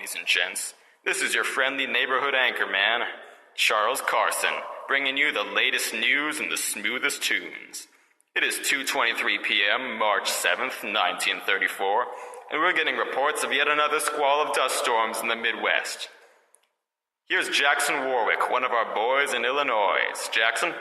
ladies and gents. This is your friendly neighborhood anchorman, Charles Carson, bringing you the latest news and the smoothest tunes. It is 2:23 p.m., March 7th, 1934, and we're getting reports of yet another squall of dust storms in the Midwest. Here's Jackson Warwick, one of our boys in Illinois. Jackson?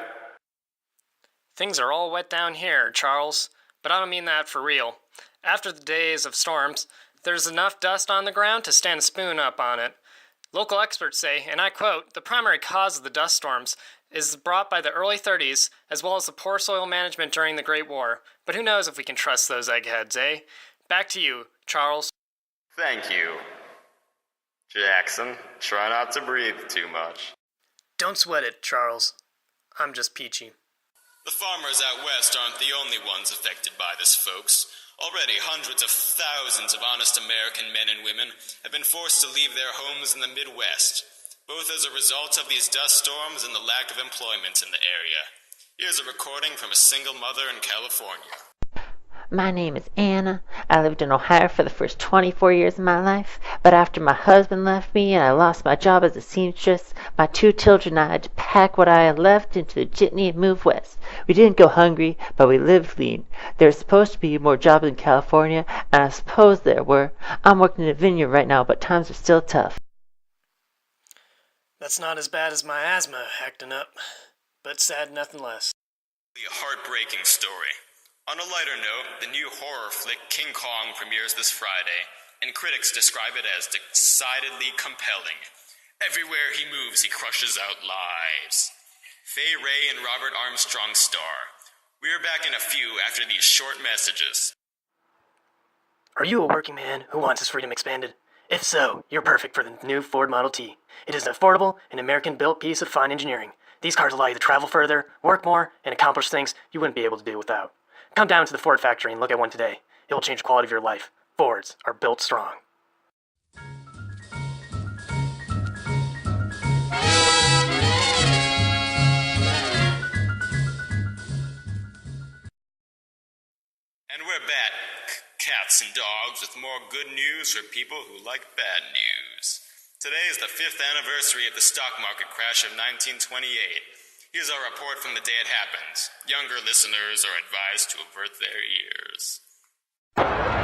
Things are all wet down here, Charles, but I don't mean that for real. After the days of storms, there's enough dust on the ground to stand a spoon up on it. Local experts say, and I quote, the primary cause of the dust storms is brought by the early 30s, as well as the poor soil management during the Great War. But who knows if we can trust those eggheads, eh? Back to you, Charles. Thank you. Jackson, try not to breathe too much. Don't sweat it, Charles. I'm just peachy. The farmers out west aren't the only ones affected by this, folks. Already, hundreds of thousands of honest American men and women have been forced to leave their homes in the Midwest, both as a result of these dust storms and the lack of employment in the area. Here's a recording from a single mother in California. My name is Anna. I lived in Ohio for the first 24 years of my life, but after my husband left me and I lost my job as a seamstress, my 2 children and I had to pack what I had left into the jitney and move west. We didn't go hungry, but we lived lean. There were supposed to be more jobs in California, and I suppose there were. I'm working in a vineyard right now, but times are still tough. That's not as bad as my asthma acting up, but sad nothing less. A heartbreaking story. On a lighter note, the new horror flick King Kong premieres this Friday, and critics describe it as decidedly compelling. Everywhere he moves, he crushes out lives. Fay Wray and Robert Armstrong star. We are back in a few after these short messages. Are you a working man who wants his freedom expanded? If so, you're perfect for the new Ford Model T. It is an affordable and American-built piece of fine engineering. These cars allow you to travel further, work more, and accomplish things you wouldn't be able to do without. Come down to the Ford factory and look at one today. It will change the quality of your life. Fords are built strong. And we're back, cats and dogs, with more good news for people who like bad news. Today is the 5th anniversary of the stock market crash of 1928. Here's our report from the day it happened. Younger listeners are advised to avert their ears.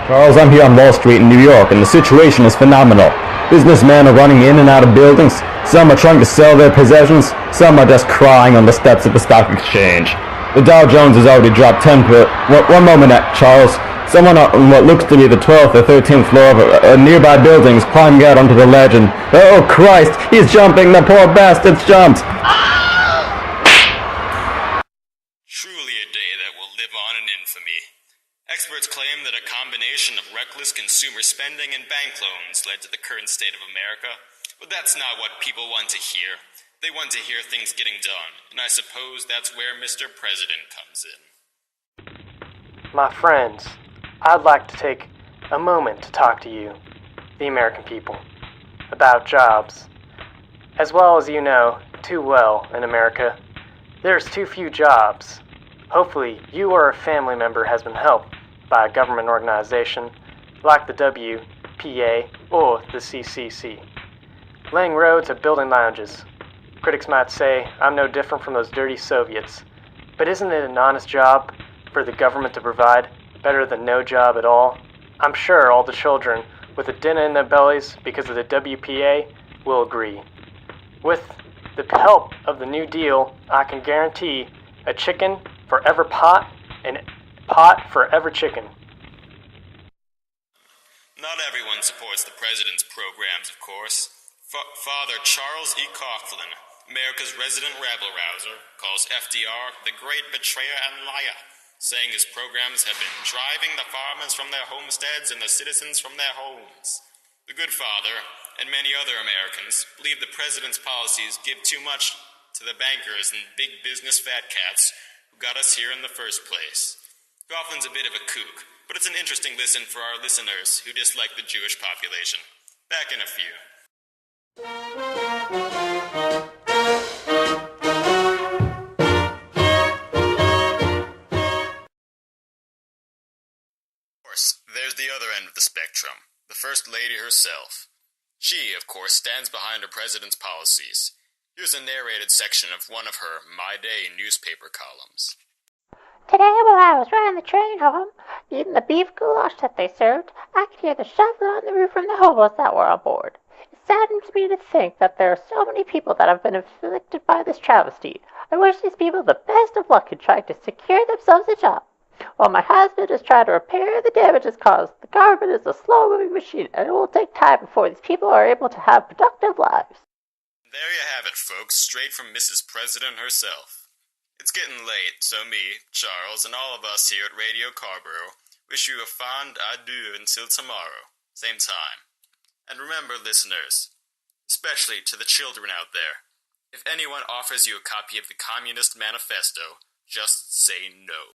Charles, I'm here on Wall Street in New York, and the situation is phenomenal. Businessmen are running in and out of buildings. Some are trying to sell their possessions. Some are just crying on the steps of the stock exchange. The Dow Jones has already dropped 10 per... One moment, Charles. Someone on what looks to be the 12th or 13th floor of a nearby building is climbing out onto the ledge and... Oh, Christ! He's jumping! The poor bastard's jumped! Truly a day that will live on in infamy. Experts claim that a combination of reckless consumer spending and bank loans led to the current state of America, but that's not what people want to hear. They want to hear things getting done, and I suppose that's where Mr. President comes in. My friends, I'd like to take a moment to talk to you, the American people, about jobs. As well as you know too well in America, there's too few jobs. Hopefully, you or a family member has been helped by a government organization like the WPA or the CCC. Laying roads or building lounges. Critics might say I'm no different from those dirty Soviets, but isn't it an honest job for the government to provide better than no job at all? I'm sure all the children with a dinner in their bellies because of the WPA will agree. With the help of the New Deal, I can guarantee a chicken for every pot and pot for every chicken. Not everyone supports the president's programs, of course. Father Charles E. Coughlin, America's resident rabble-rouser, calls FDR the great betrayer and liar, saying his programs have been driving the farmers from their homesteads and the citizens from their homes. The good father, and many other Americans, believe the president's policies give too much to the bankers and big business fat cats who got us here in the first place. Coughlin's a bit of a kook, but it's an interesting listen for our listeners who dislike the Jewish population. Back in a few. Of course, there's the other end of the spectrum, the First Lady herself. She, of course, stands behind her president's policies. Here's a narrated section of one of her My Day newspaper columns. Today, while I was riding the train home, eating the beef goulash that they served, I could hear the shuffling on the roof from the hobos that were on board. It saddens me to think that there are so many people that have been afflicted by this travesty. I wish these people the best of luck in trying to secure themselves a job. While my husband is trying to repair the damages caused, the government is a slow-moving machine, and it will take time before these people are able to have productive lives. There you have it, folks, straight from Mrs. President herself. It's getting late, so me, Charles, and all of us here at Radio Carborough wish you a fond adieu until tomorrow, same time. And remember, listeners, especially to the children out there, if anyone offers you a copy of the Communist Manifesto, just say no.